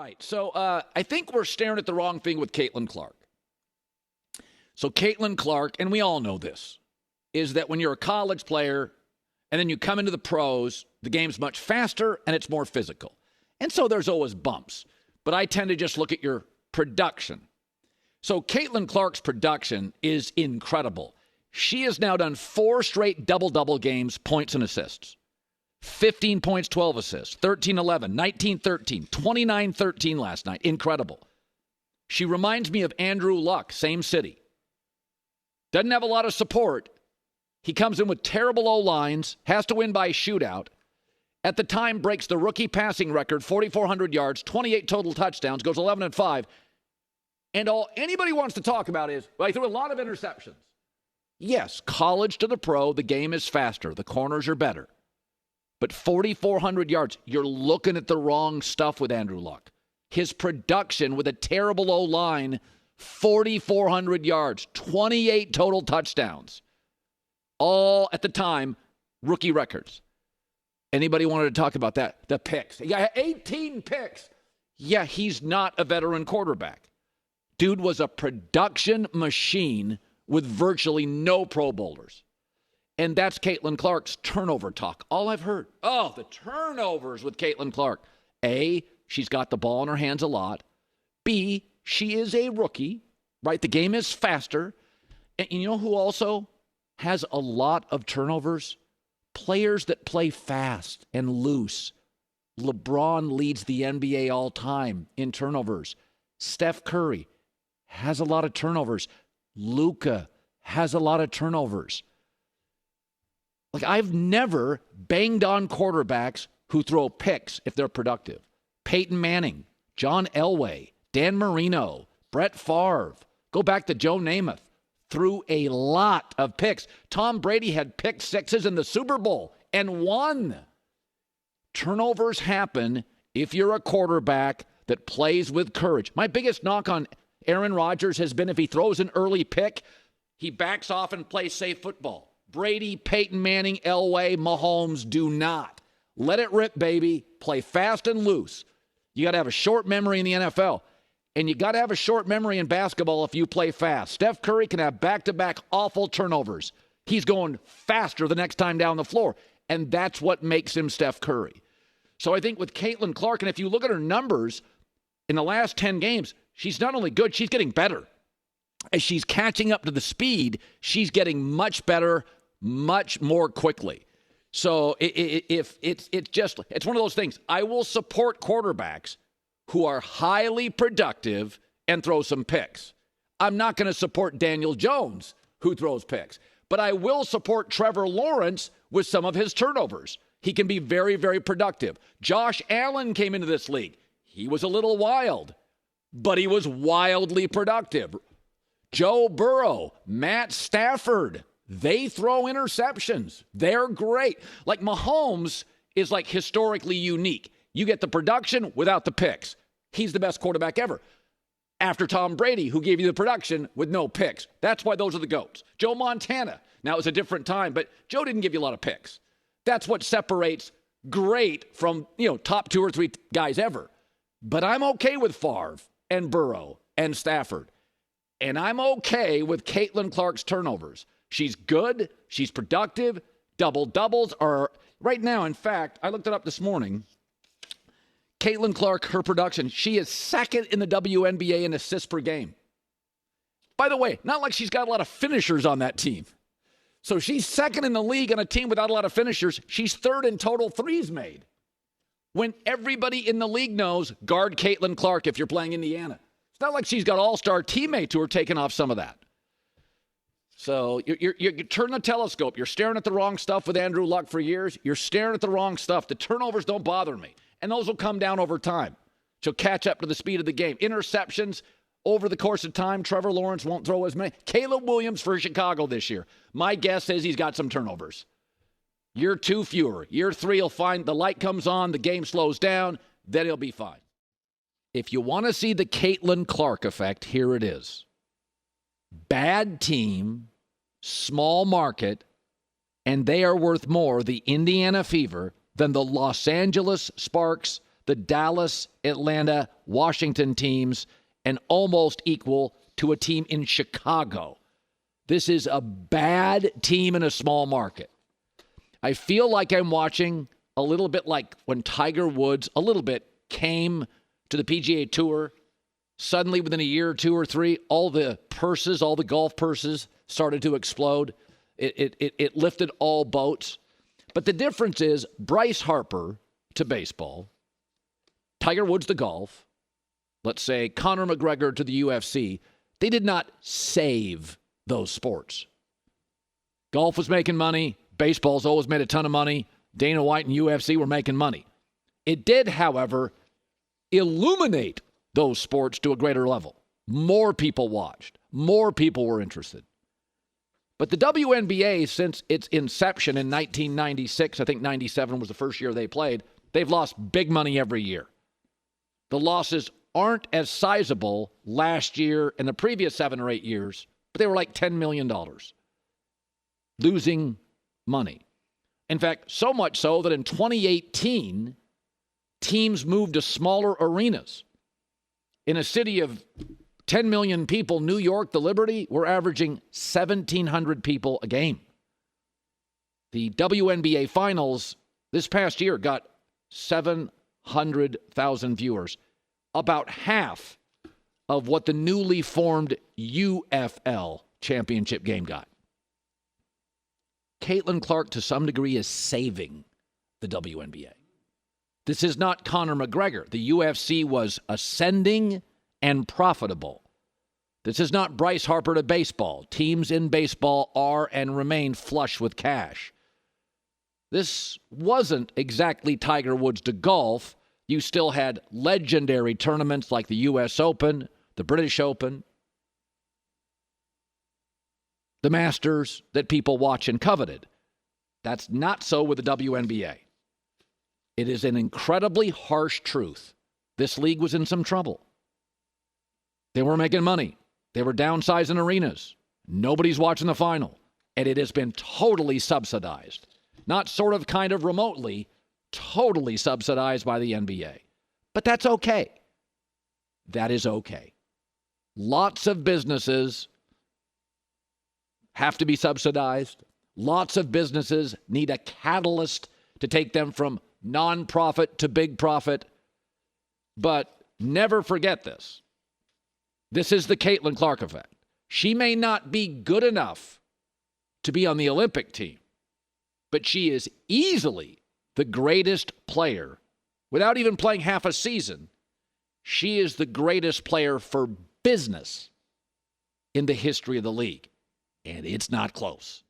right, so I think we're staring at the wrong thing with Caitlyn Clark. So Caitlyn Clark, and we all know this, is that when you're a college player and then you come into the pros, the game's much faster and it's more physical. And so there's always bumps. But I tend to just look at your production. So Caitlyn Clark's production is incredible. She has now done 4 straight double-double games, points and assists. 15 points, 12 assists, 13-11, 19-13, 29-13 last night. Incredible. She reminds me of Andrew Luck, same city. Doesn't have a lot of support. He comes in with terrible O-lines, has to win by a shootout. At the time, breaks the rookie passing record, 4,400 yards, 28 total touchdowns, goes 11-5. And all anybody wants to talk about is, well, he threw a lot of interceptions. Yes, college to the pro, the game is faster. The corners are better. But 4,400 yards, you're looking at the wrong stuff with Andrew Luck. His production with a terrible O-line, 4,400 yards, 28 total touchdowns. All, at the time, rookie records. Anybody wanted to talk about that? The picks. Yeah, 18 picks. Yeah, he's not a veteran quarterback. Dude was a production machine with virtually no Pro Bowlers. And that's Caitlyn Clark's turnover talk. All I've heard. Oh, the turnovers with Caitlyn Clark. A, she's got the ball in her hands a lot. B, she is a rookie, right? The game is faster. And you know who also has a lot of turnovers? Players that play fast and loose. LeBron leads the NBA all time in turnovers. Steph Curry has a lot of turnovers. Luka has a lot of turnovers. Like, I've never banged on quarterbacks who throw picks if they're productive. Peyton Manning, John Elway, Dan Marino, Brett Favre. Go back to Joe Namath. Threw a lot of picks. Tom Brady had pick sixes in the Super Bowl and won. Turnovers happen if you're a quarterback that plays with courage. My biggest knock on Aaron Rodgers has been if he throws an early pick, he backs off and plays safe football. Brady, Peyton Manning, Elway, Mahomes do not. Let it rip, baby. Play fast and loose. You got to have a short memory in the NFL. And you got to have a short memory in basketball if you play fast. Steph Curry can have back-to-back awful turnovers. He's going faster the next time down the floor. And that's what makes him Steph Curry. So I think with Caitlyn Clark, and if you look at her numbers in the last 10 games, she's not only good, she's getting better. As she's catching up to the speed, she's getting much better, much more quickly. So it's one of those things. I will support quarterbacks who are highly productive and throw some picks. I'm not going to support Daniel Jones, who throws picks. But I will support Trevor Lawrence with some of his turnovers. He can be very, very productive. Josh Allen came into this league. He was a little wild, but he was wildly productive. Joe Burrow, Matt Stafford, they throw interceptions. They're great. Like Mahomes is like historically unique. You get the production without the picks. He's the best quarterback ever. After Tom Brady, who gave you the production with no picks. That's why those are the GOATs. Joe Montana. Now, it was a different time, but Joe didn't give you a lot of picks. That's what separates great from, top 2 or 3 guys ever. But I'm okay with Favre and Burrow and Stafford. And I'm okay with Caitlyn Clark's turnovers. She's good. She's productive. Double-doubles are right now. In fact, I looked it up this morning. Caitlyn Clark, her production, she is second in the WNBA in assists per game. By the way, not like she's got a lot of finishers on that team. So she's second in the league on a team without a lot of finishers. She's third in total threes made. When everybody in the league knows, guard Caitlyn Clark if you're playing Indiana. It's not like she's got all-star teammates who are taking off some of that. So you turn the telescope. You're staring at the wrong stuff with Andrew Luck for years. You're staring at the wrong stuff. The turnovers don't bother me. And those will come down over time. She'll catch up to the speed of the game. Interceptions, over the course of time, Trevor Lawrence won't throw as many. Caleb Williams for Chicago this year. My guess is he's got some turnovers. Year 2, fewer. Year 3, he'll find the light comes on, the game slows down, then he'll be fine. If you want to see the Caitlyn Clark effect, here it is. Bad team, small market, and they are worth more, the Indiana Fever, than the Los Angeles Sparks, the Dallas, Atlanta, Washington teams and almost equal to a team in Chicago. This is a bad team in a small market. I feel like I'm watching a little bit like when Tiger Woods, came to the PGA Tour. Suddenly, within a year or two or three, all the golf purses started to explode. It lifted all boats. But the difference is Bryce Harper to baseball, Tiger Woods to golf, let's say Conor McGregor to the UFC, they did not save those sports. Golf was making money. Baseball's always made a ton of money. Dana White and UFC were making money. It did, however, illuminate those sports to a greater level. More people watched. More people were interested. But the WNBA, since its inception in 1996, I think 97 was the first year they played, they've lost big money every year. The losses aren't as sizable last year and the previous 7 or 8 years, but they were like $10 million. Losing money. In fact, so much so that in 2018, teams moved to smaller arenas. In a city of 10 million people, New York, the Liberty, we're averaging 1,700 people a game. The WNBA Finals this past year got 700,000 viewers, about half of what the newly formed UFL championship game got. Caitlyn Clark, to some degree, is saving the WNBA. This is not Conor McGregor. The UFC was ascending and profitable. This is not Bryce Harper to baseball. Teams in baseball are and remain flush with cash. This wasn't exactly Tiger Woods to golf. You still had legendary tournaments like the U.S. Open, the British Open, the Masters that people watch and coveted. That's not so with the WNBA. It is an incredibly harsh truth. This league was in some trouble. They weren't making money. They were downsizing arenas. Nobody's watching the final. And it has been totally subsidized. Not sort of, kind of, remotely, totally subsidized by the NBA. But that's okay. That is okay. Lots of businesses have to be subsidized. Lots of businesses need a catalyst to take them from nonprofit to big profit. But never forget this. This is the Caitlyn Clark effect. She may not be good enough to be on the Olympic team, but she is easily the greatest player. Without even playing half a season, she is the greatest player for business in the history of the league. And it's not close.